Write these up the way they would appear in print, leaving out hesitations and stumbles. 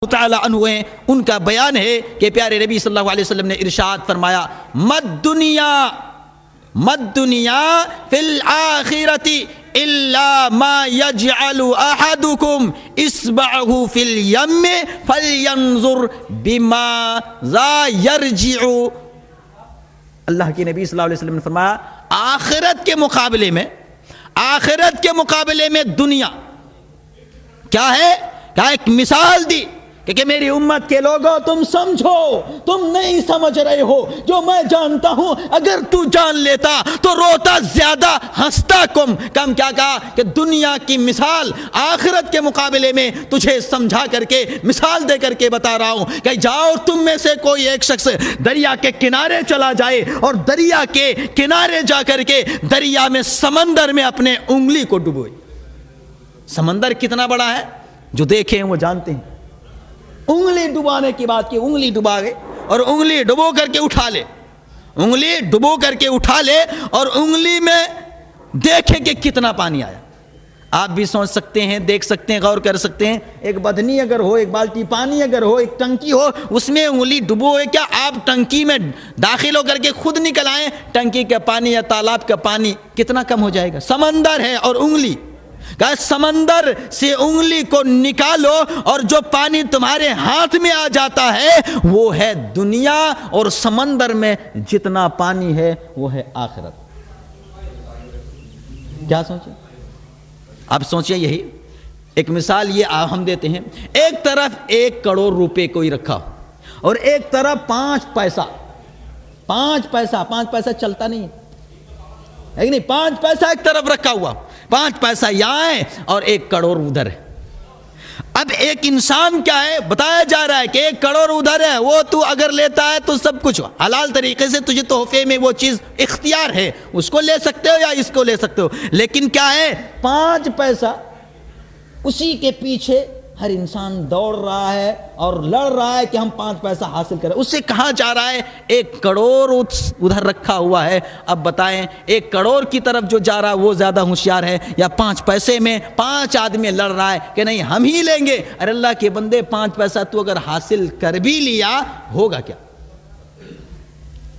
تعالی عنہ ہیں، ان کا بیان ہے کہ پیارے نبی صلی اللہ علیہ وسلم نے ارشاد فرمایا مد دنیا فی الآخرۃ الا ما یجعل احدکم اصبعہ فی الیم فلینظر بماذا یرجع۔ اللہ کے نبی صلی اللہ علیہ وسلم نے فرمایا آخرت کے مقابلے میں دنیا کیا ہے؟ کیا ایک مثال دی کہ میری امت کے لوگوں تم سمجھو، تم نہیں سمجھ رہے ہو، جو میں جانتا ہوں اگر تو جان لیتا تو روتا زیادہ ہنستا کم۔ کیا کہا کہ دنیا کی مثال آخرت کے مقابلے میں تجھے سمجھا کر کے مثال دے کر کے بتا رہا ہوں کہ جاؤ تم میں سے کوئی ایک شخص دریا کے کنارے چلا جائے اور دریا کے کنارے جا کر کے دریا میں سمندر میں اپنے انگلی کو ڈبوئے۔ سمندر کتنا بڑا ہے جو دیکھیں وہ جانتے ہیں۔ انگلی ڈبانے کی بات کی، انگلی ڈبا گئے اور انگلی ڈبو کر کے اٹھا لے اور انگلی میں دیکھیں کہ کتنا پانی آیا۔ آپ بھی سوچ سکتے ہیں، دیکھ سکتے ہیں، غور کر سکتے ہیں، ایک بدنی اگر ہو، ایک بالٹی پانی اگر ہو، ایک ٹنکی ہو، اس میں انگلی ڈبوئے، کیا آپ ٹنکی میں داخل ہو کر کے خود نکل آئیں؟ ٹنکی کا پانی یا تالاب کا پانی کتنا کم ہو جائے گا؟ سمندر ہے اور انگلی، کہ سمندر سے انگلی کو نکالو اور جو پانی تمہارے ہاتھ میں آ جاتا ہے وہ ہے دنیا، اور سمندر میں جتنا پانی ہے وہ ہے آخرت۔ کیا سوچیں؟ اب سوچیں، یہی ایک مثال یہ ہم دیتے ہیں، ایک طرف 1 کروڑ روپے کوئی رکھا اور ایک طرف 5 پیسہ چلتا نہیں ہے کہ نہیں؟ 5 پیسہ ایک طرف رکھا ہوا، 5 پیسہ یہاں ہے اور 1 کروڑ ادھر ہے۔ اب ایک انسان کیا ہے بتایا جا رہا ہے کہ 1 کروڑ ادھر ہے، وہ تو اگر لیتا ہے تو سب کچھ حلال طریقے سے تجھے تحفے میں وہ چیز اختیار ہے، اس کو لے سکتے ہو یا اس کو لے سکتے ہو، لیکن کیا ہے 5 پیسہ اسی کے پیچھے ہر انسان دوڑ رہا ہے اور لڑ رہا ہے کہ ہم 5 پیسہ حاصل کریں۔ اس سے کہاں جا رہا ہے؟ 1 کروڑ ادھر رکھا ہوا ہے۔ اب بتائیں 1 کروڑ کی طرف جو جا رہا ہے وہ زیادہ ہوشیار ہے یا 5 پیسے میں 5 آدمی لڑ رہا ہے کہ نہیں ہم ہی لیں گے؟ ارے اللہ کے بندے، 5 پیسہ تو اگر حاصل کر بھی لیا ہوگا کیا؟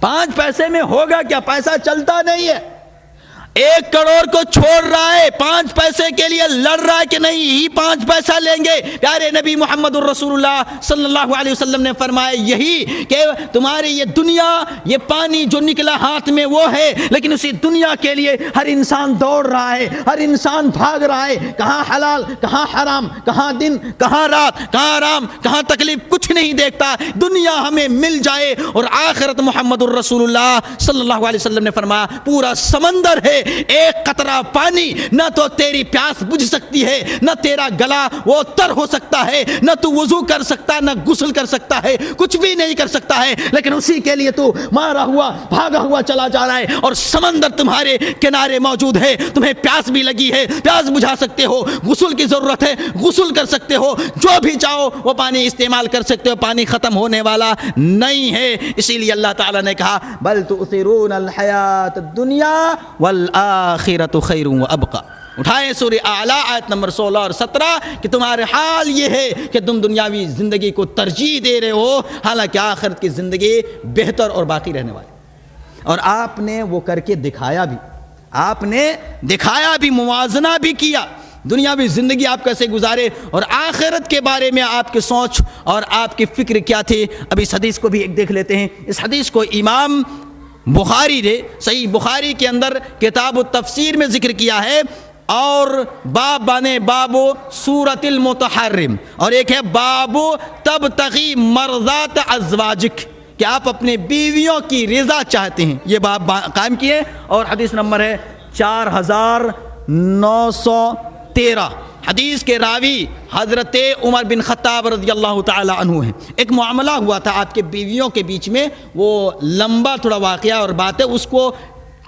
5 پیسے میں ہوگا کیا؟ پیسہ چلتا نہیں ہے۔ 1 کروڑ کو چھوڑ رہا ہے، 5 پیسے کے لیے لڑ رہا ہے کہ نہیں ہی 5 پیسہ لیں گے۔ پیارے نبی محمد الرسول اللہ صلی اللہ علیہ وسلم نے فرمایا یہی کہ تمہاری یہ دنیا، یہ پانی جو نکلا ہاتھ میں وہ ہے، لیکن اسی دنیا کے لیے ہر انسان دوڑ رہا ہے، ہر انسان بھاگ رہا ہے، کہاں حلال کہاں حرام، کہاں دن کہاں رات، کہاں آرام کہاں تکلیف، کچھ نہیں دیکھتا۔ دنیا ہمیں مل جائے اور آخرت محمد الرسول اللہ صلی اللہ علیہ وسلم نے فرمایا پورا سمندر ہے، 1 قطرہ پانی نہ تو تیری پیاس بجھ سکتی ہے، نہ تیرا گلا وہ تر ہو سکتا ہے، نہ تو وضو کر سکتا، نہ غسل کر سکتا ہے، کچھ بھی نہیں کر سکتا ہے، لیکن اسی کے لیے تو مارا ہوا بھاگا ہوا چلا جا رہا ہے، اور سمندر تمہارے کنارے موجود ہے، تمہیں پیاس بھی لگی ہے، پیاس بجھا سکتے ہو، غسل کی ضرورت ہے غسل کر سکتے ہو، جو بھی چاہو وہ پانی استعمال کر سکتے ہو، پانی ختم ہونے والا نہیں ہے۔ اسی لیے اللہ تعالیٰ نے کہا بل تؤثرون الحیات الدنیا والآخرۃ خیر وابقی۔ اٹھائیں سورہ اعلیٰ آیت نمبر 16 اور 17 کہ تمہارے حال یہ ہے کہ تم دنیاوی زندگی کو ترجیح دے رہے ہو، حالانکہ آخرت کی زندگی بہتر اور باقی رہنے والی۔ اور آپ نے وہ کر کے دکھایا بھی، موازنہ بھی کیا، دنیاوی زندگی آپ کیسے گزارے اور آخرت کے بارے میں آپ کی سوچ اور آپ کی فکر کیا تھی۔ اب اس حدیث کو بھی ایک دیکھ لیتے ہیں۔ اس حدیث کو امام بخاری نے صحیح بخاری کے اندر کتاب التفسیر میں ذکر کیا ہے، اور باب بابو سورۃ المتحرم، اور ایک ہے بابو تبتغی مرضات ازواجک، کہ آپ اپنے بیویوں کی رضا چاہتے ہیں، یہ باب قائم کیے، اور حدیث نمبر ہے 4913۔ حدیث کے راوی حضرت عمر بن خطاب رضی اللہ تعالی عنہ ہیں۔ ایک معاملہ ہوا تھا آپ کے بیویوں کے بیچ میں، وہ لمبا تھوڑا واقعہ اور بات ہے، اس کو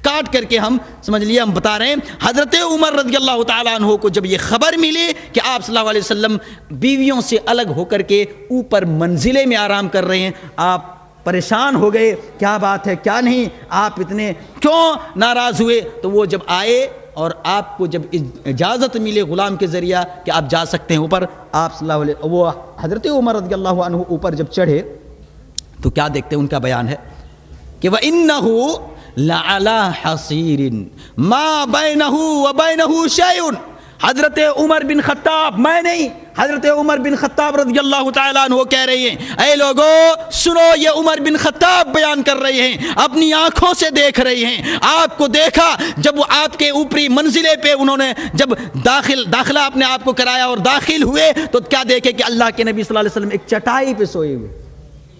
کاٹ کر کے ہم سمجھ لیے ہم بتا رہے ہیں۔ حضرت عمر رضی اللہ تعالی عنہ کو جب یہ خبر ملی کہ آپ صلی اللہ علیہ وسلم بیویوں سے الگ ہو کر کے اوپر منزلے میں آرام کر رہے ہیں، آپ پریشان ہو گئے، کیا بات ہے کیا نہیں، آپ اتنے کیوں ناراض ہوئے؟ تو وہ جب آئے اور آپ کو جب اجازت ملے غلام کے ذریعہ کہ آپ جا سکتے ہیں اوپر، آپ صلی اللہ علیہ وہ حضرت عمر رضی اللہ عنہ اوپر جب چڑھے تو کیا دیکھتے ہیں؟ ان کا بیان ہے کہ وَإِنَّهُ لَعَلَى حَصِيرٍ مَا بَيْنَهُ وَبَيْنَهُ شَيْءٌ۔ حضرت عمر بن خطاب، میں نہیں، حضرت عمر بن خطاب رضی اللہ تعالیٰ عنہ کہہ رہے ہیں، اے لوگو سنو، یہ عمر بن خطاب بیان کر رہے ہیں، اپنی آنکھوں سے دیکھ رہے ہیں، آپ کو دیکھا جب وہ آپ کے اوپری منزلے پہ انہوں نے جب داخلہ اپنے آپ کو کرایا اور داخل ہوئے تو کیا دیکھے کہ اللہ کے نبی صلی اللہ علیہ وسلم ایک چٹائی پہ سوئے ہوئے،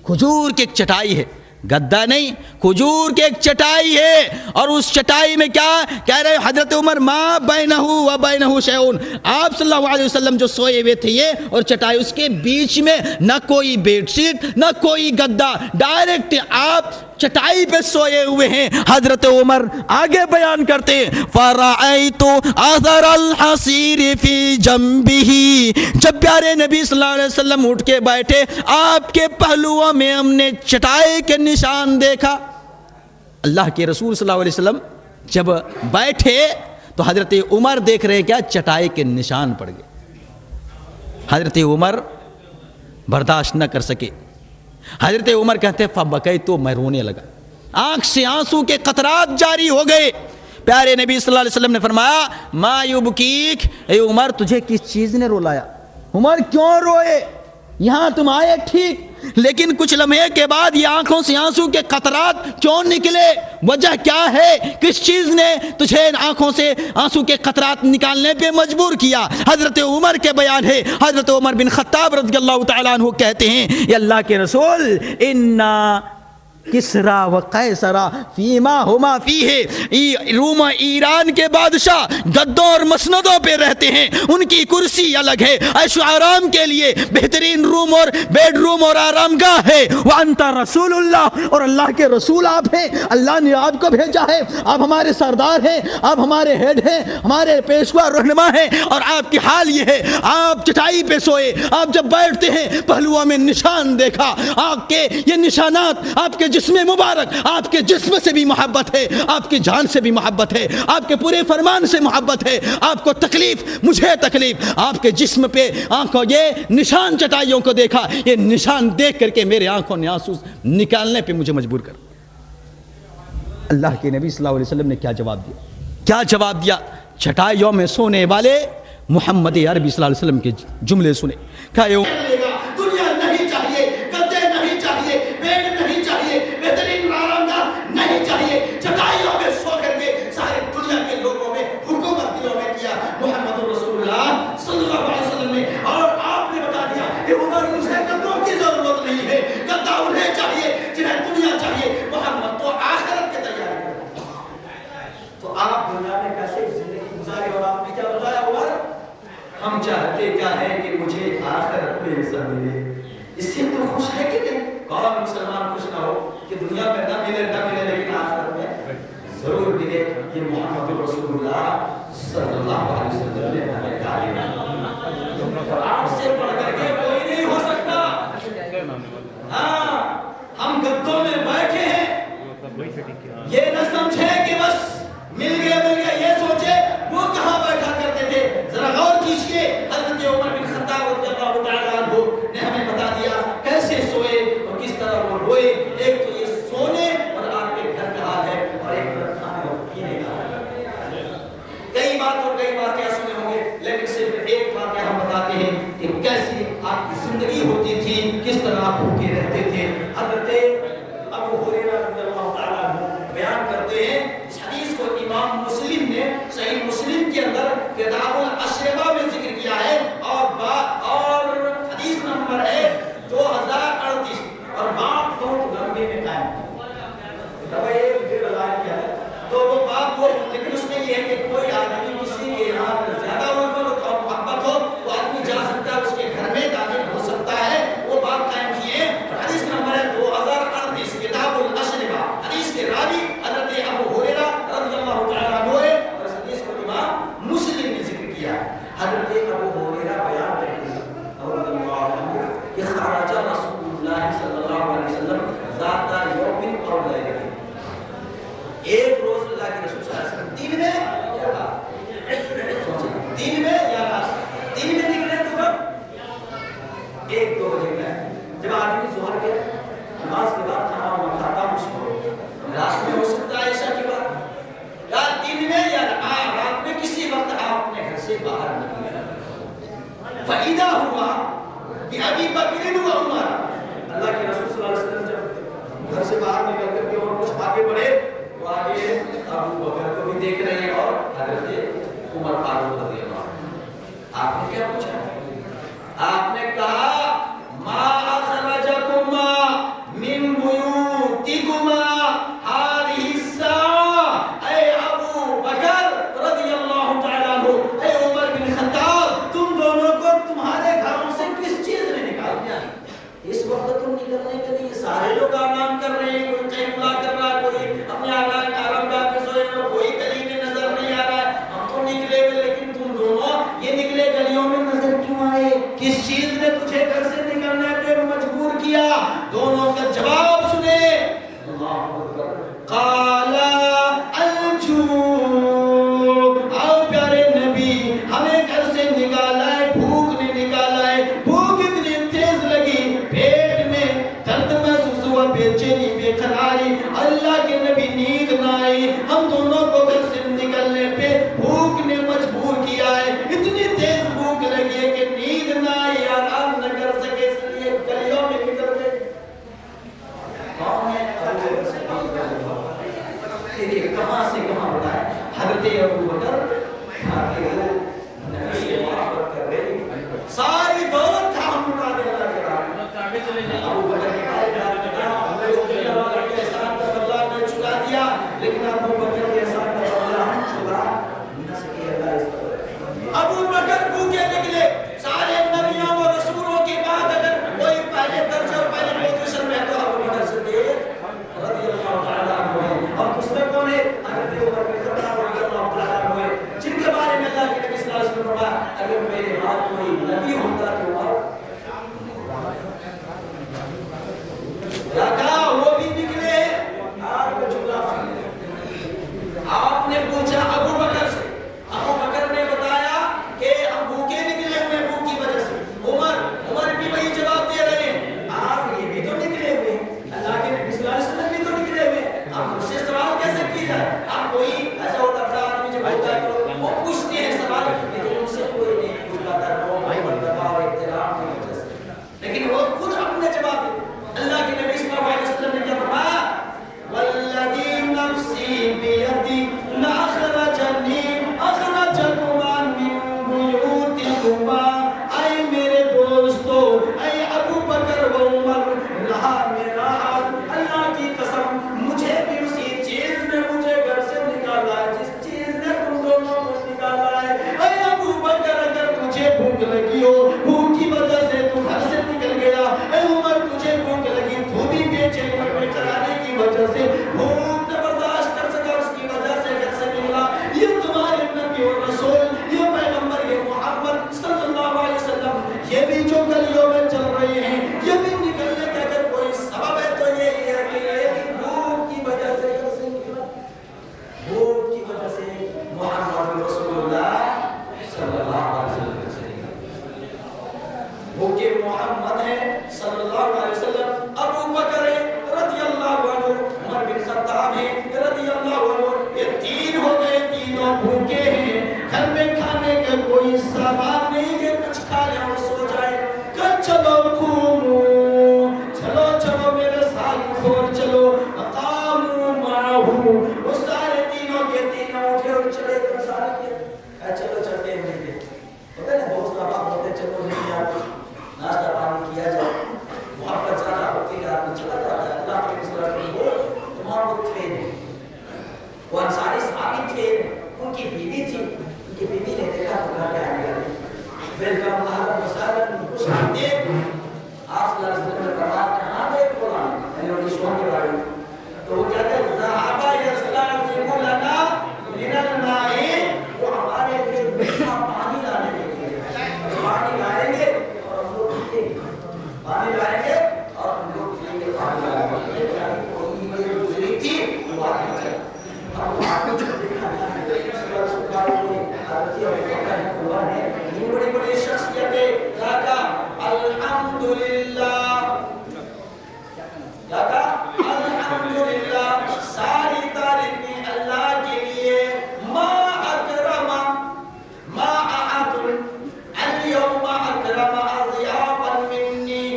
کھجور کی ایک چٹائی ہے، گدا نہیں، کھجور کی ایک چٹائی ہے، اور اس چٹائی میں کیا کہہ رہے حضرت عمر، ما بینہ و بینہ شیئون، آپ صلی اللہ علیہ وسلم جو سوئے ہوئے تھے یہ اور چٹائی، اس کے بیچ میں نہ کوئی بیڈ شیٹ نہ کوئی گدا، ڈائریکٹ آپ چٹائی پہ سوئے ہوئے ہیں۔ حضرت عمر آگے بیان کرتے ہیں، فَرَأَيْتُ أَثَرَ الْحَصِيرِ فِي جَنبِهِ، جب پیارے نبی صلی اللہ علیہ وسلم اٹھ کے بیٹھے، آپ کے پہلوؤں میں ہم نے چٹائی کے نشان دیکھا۔ اللہ کے رسول صلی اللہ علیہ وسلم جب بیٹھے تو حضرت عمر دیکھ رہے کیا؟ چٹائی کے نشان پڑ گئے۔ حضرت عمر برداشت نہ کر سکے، حضرت عمر کہتے فبکیت، میں رونے لگا، آنکھ سے آنسو کے قطرات جاری ہو گئے۔ پیارے نبی صلی اللہ علیہ وسلم نے فرمایا، ما یبکیک، اے عمر تجھے کس چیز نے رلایا؟ عمر کیوں روئے؟ یہاں تم آئے ٹھیک، لیکن کچھ لمحے کے بعد یہ آنکھوں سے آنسو کے قطرات کیوں نکلے؟ وجہ کیا ہے؟ کس چیز نے تجھے آنکھوں سے آنسو کے قطرات نکالنے پہ مجبور کیا؟ حضرت عمر کے بیان ہے، حضرت عمر بن خطاب رضی اللہ تعالیٰ عنہ کہتے ہیں، یا اللہ کے رسول، اِنَّا کسرا و قیصرا فیما ہما فیہ، روم ایران کے بادشاہ گدوں اور مسندوں پہ رہتے ہیں، ان کی کرسی الگ ہے، عیش و آرام کے لیے بہترین روم اور بیڈ روم اور آرام گاہ ہے، وانت رسول اللہ، اور اللہ کے رسول آپ ہیں، اللہ نے آپ کو بھیجا ہے، آپ ہمارے سردار ہیں، آپ ہمارے ہیڈ ہیں، ہمارے پیشوا رہنما ہیں، اور آپ کی حال یہ ہے، آپ چٹائی پہ سوئے، آپ جب بیٹھتے ہیں پہلوؤں میں نشان دیکھا، آپ کے یہ نشانات آپ کے جسم مبارک، آپ کے جسم سے بھی محبت ہے، آپ کی جان سے بھی محبت ہے، آپ کے پورے فرمان سے محبت ہے، آپ کو تکلیف مجھے تکلیف، آپ کے جسم پہ آنکھوں یہ نشان چٹائیوں کو دیکھا، یہ نشان دیکھ کر کے میرے آنکھوں نے آنسو نکالنے پہ مجھے مجبور کر۔ اللہ کے نبی صلی اللہ علیہ وسلم نے کیا جواب دیا؟ کیا جواب دیا؟ چٹائیوں میں سونے والے محمد عربی صلی اللہ علیہ وسلم کے جملے سنے، کہا دنیا نہیں چاہیے، گدے نہیں چاہیے، بیڈ نہیں چاہیے، بہترین آرامگاہ نہیں چاہیے، چٹائیوں میں سو کر کے سارے دنیا کے لوگوں میں حکومت دلوں میں کیا محمد رسول اللہ صلی اللہ علیہ وسلم نے، اور آپ نے بتا دیا کہ عمر مجھے گدوں کی ضرورت نہیں ہے، گدا انہیں چاہیے جنہیں دنیا چاہیے، محمد تو آخرت کی تیاری کرے۔ تو آپ دنیا میں کیسے زندگی گزارے، اور آپ نے کیا بتایا؟ عمر ہم چاہتے کیا ہے کہ مجھے آخرت میں حصہ ملے، اس سے تو خوش ہے کہ نہیں؟ کون مسلمان خوش نہ ہو کہ دنیا میں نہ ملے لیکن آخرت میں ضرور ملے؟ یہ محمد رسول اللہ صلی اللہ علیہ وسلم نے ہمیں تعلیم، آپ سے پڑھ کر کے کوئی نہیں ہو سکتا۔ ہاں ہم گدوں میں بیٹھے ہیں، یہ نہ سمجھے کہ بس مل گیا یہ سوچے وہ کہاں بیٹھا کرتے تھے، ذرا غور کیجئے۔ حضرت عمر بن خطاب رضی اللہ تعالیٰ عنہ نے ہمیں بتا دیا کیسے سوئے اور کس طرح وہ روئے۔ ایک تو یہ سونے اور آپ کے گھر کا حال ہے، اور ایک طرح کھانے اور پینے کا حال ہے۔ کئی باتیں سنے ہوں گے، لیکن صرف ایک بات ہم بتاتے ہیں کہ کیسی آپ کی زندگی ہوتی تھی، کس طرح آپ بھوکے رہتے تھے۔ حضرت ابو ہریرہ رضی اللہ تعالیٰ عنہ بیان کرتے ہیں، اس حدیث کو امام مسلم نے صحیح مسلم کے اندر کتاب الاشربہ میں ذکر کیا ہے، اور حدیث نمبر ہے 2038، اور بات بہت لمبے میں قائم ہے، ایک ڈیڑھ ہزار کیا ہے، تو وہ بات وہ، لیکن اس میں یہ ہے کہ کوئی آدمی کسی کے یہاں زیادہ اور محبت ہو وہ آدمی جا سکتا ہے، اس کے گھر میں داخل ہو سکتا ہے، وہ بات قائم کیے۔ حدیث نمبر ہے 2038، کتاب الاشربہ، حدیث کے راوی حضرت ابو ہریرہ رضی اللہ تعالیٰ عنہ ہے، اور اس حدیث کو امام مسلم نے ذکر کیا۔ حضرت ابو ہریرہ بیان کرتے ہیں رضی اللہ عنہ کہ خرج رسول اللہ صلی اللہ علیہ وسلم ذات یوم اور لیلہ، ایک روز اللہ کے رسول صلی اللہ علیہ وسلم دن میں بکر و عمر. اللہ کے رسول صلی اللہ علیہ وسلم جب گھر سے باہر نکل کر کے اور کچھ آگے بڑھے تو آگے ابو بکر کو بھی دیکھ رہے ہیں اور حضرت عمر فاروق رضی اللہ عنہ. آپ نے کیا پوچھا؟ آپ نے کہا ما اخرجکما من بیوتکما هذه الساعة اے ابو بکر رضی اللہ تعالیٰ عنہ، اے عمر بن خطاب، تم دونوں کو تمہارے گھروں سے کس چیز نے نکال دیا؟ اس وقت تم نکلنے کے لیے سارے لوگ آرام کر رہے ہیں، کوئی قیلولہ کر رہا ہے، کوئی اپنے آرام گاہ پہ سوئے ہوئے، کوئی کہیں نظر نہیں آ رہا ہے. ہم تو نکلے ہوئے، لیکن تم دونوں یہ نکلے گلیوں میں نظر کیوں آئے؟ کس چیز نے تجھے گھر سے نکلنے پہ مجبور کیا؟ دونوں کا جواب سنے. قال الجوع. آؤ پیارے نبی، ہمیں گھر سے نکالا ہے، بھوک نے نکالا ہے. بھوک اتنی تیز لگی، پیٹ میں درد محسوس ہوا، بے چینی، بے قراری. اللہ کے نبی نیند نہ آئی. ہم دونوں کو گھر سے نکلنے پہ بھوک نے مجبور کیا ہے. اتنی تیز بھوک لگی ہے کہ نیند نہ آئی، آرام نہ کر سکے، اس لیے گلیوں میں نکل گئے. کہاں سے کہاں بڑھا ہے حضرت ابو بکر نبی سے محبت کر رہے، ساری دولت تھا ہم اٹھا دے. اللہ کے راہ ابو بکر کے احسان کا بدلہ میں چکا دیا، لیکن ابو بکر کے احسان کا بدلہ ہم چکا نہ سکے. اللہ ابو بکر بھوکے نکلے. سارے نبیوں و رسولوں کے بعد اگر کوئی پہلے درجہ اور پہلے پوزیشن میں تو ابو بکر صدیق رضی اللہ تعالیٰ عنہ ہے. اور دوسرے کون ہے؟ حضرت عمر بن خطاب رضی اللہ تعالیٰ عنہ ہے، جن کے بارے میں اللہ کے نبی صلی اللہ علیہ وسلم نے فرمایا اگر میرے بعد کوئی نبی ہوتا تو کیا کہا؟ وہ بھی نکلے. آپ کو جملہ آپ نے پوچھا ابو بکر سے، ابو بکر نے بتایا کہ ہم بھوکے نکلے ہوئے، بھوک کی وجہ سے. عمر بھی وہی جواب دے رہے ہیں، آپ یہ بھی تو نکلے ہوئے، اللہ کے نبی صلی اللہ علیہ وسلم بھی تو نکلے ہوئے. آپ مجھ سے سوال کیسے کی جائے؟ آپ کوئی ایسا ہوتا تھا آدمی جب ہوتا ہے تو وہ پوچھتے ہیں سوال، لیکن ان سے کوئی نہیں پوچھ پاتا ہے، وہ مرتبہ اور احترام کی وجہ سے. لیکن وہ خود اپنے جواب دے. اللہ کے نبی صلی اللہ علیہ وسلم نے کیا فرمایا؟ والذی نفسی بیدی لاخرجنی اخرجکما من بیوتکما. اے میرے دوستو، اے ابو بکر و عمر، رہا میرا حال، اللہ کی قسم مجھے بھی اسی چیز نے مجھے گھر سے نکالا ہے جس چیز نے تم دونوں کو نکالا ہے. اے ابو بکر، اگر تجھے بھوک لگی ہو، بھوک کی وجہ سے تو گھر سے نکل گیا. اے عمر، تجھے بھوک لگی، تو بھی بے چینی اور بے قراری کی وجہ سے بھوک نہ برداشت کر سکا، اس کی وجہ سے گھر سے نکلا. یہ تمہارے نبی اور رسول، یہ پیغمبر، یہ محمد صلی اللہ علیہ وسلم، یہ بھی جو گلیوں میں چل رہے ہیں، یہ بھی نکلنے کا اگر کوئی سبب ہے تو یہی ہے کہ یہ بھی بھوک کی وجہ سے گھر سے نکلا. بھوک کی وجہ سے محمد رسول اللہ صلی اللہ علیہ وسلم بھوکے محمد ہے صلی اللہ علیہ وسلم. ابو بکر رضی اللہ عنہ، عمر بن خطاب رضی اللہ عنہ، یہ تین ہو گئے، تینوں بھوکے ہیں. گھر میں کھانے کا کوئی سامان نہیں کہ کچھ کھا لیں اور سو جائے. چلو قومو، چلو چلو میرے ساتھ اور چلو. قاموا معه، وہ سارے تینوں کے تینوں اٹھے اور چلے گئے. سارے چلو چلتے ہیں. پتہ نہیں دوست کا باپ ہوتے چلو نہیں یار ناشتہ پانی کیا جائے. محبت زیادہ ہوتی ہے، آدمی چلا جاتا ہے. اللہ کے رسول کو محبت تھے نہیں. وہ انصاری صحابی تھے، ان کی بیوی تھی. ان کی بیوی نے دیکھا تو کہا کہ آنے لگے ویلکم اہلا وسہلا، خوش آمدید. آپ صلی اللہ علیہ وسلم نے فرمایا کہاں گئے فلاں، یعنی ان کی شوہر کے بارے میں. تو وہ کہتے ہیں ذهب يستعذب لنا من الماء، وہ ہمارے لیے میٹھا پانی لانے کے لیے پانی لائیں گے اور ہم لوگ پیئیں گے. پانی لائیں گے اور ہم لوگ پیئیں گے. پانی لائیں گے. کوئی یہ گزری تھی وہ آگے چل. ہم آگے جو دیکھا بڑی بڑی شخصیتیں کہا الحمدللہ، کہا الحمدللہ، ساری تعریفیں اللہ کے لیے. ما اکرم ما احد اليوم اکرم اضیافا منی،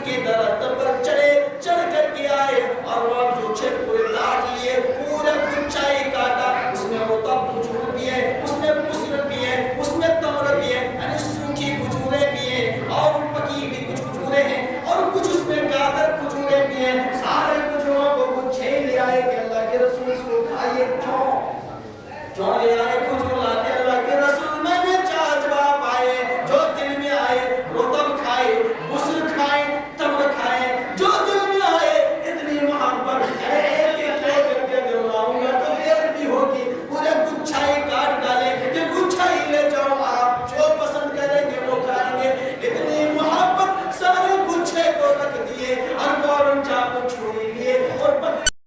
کے درخت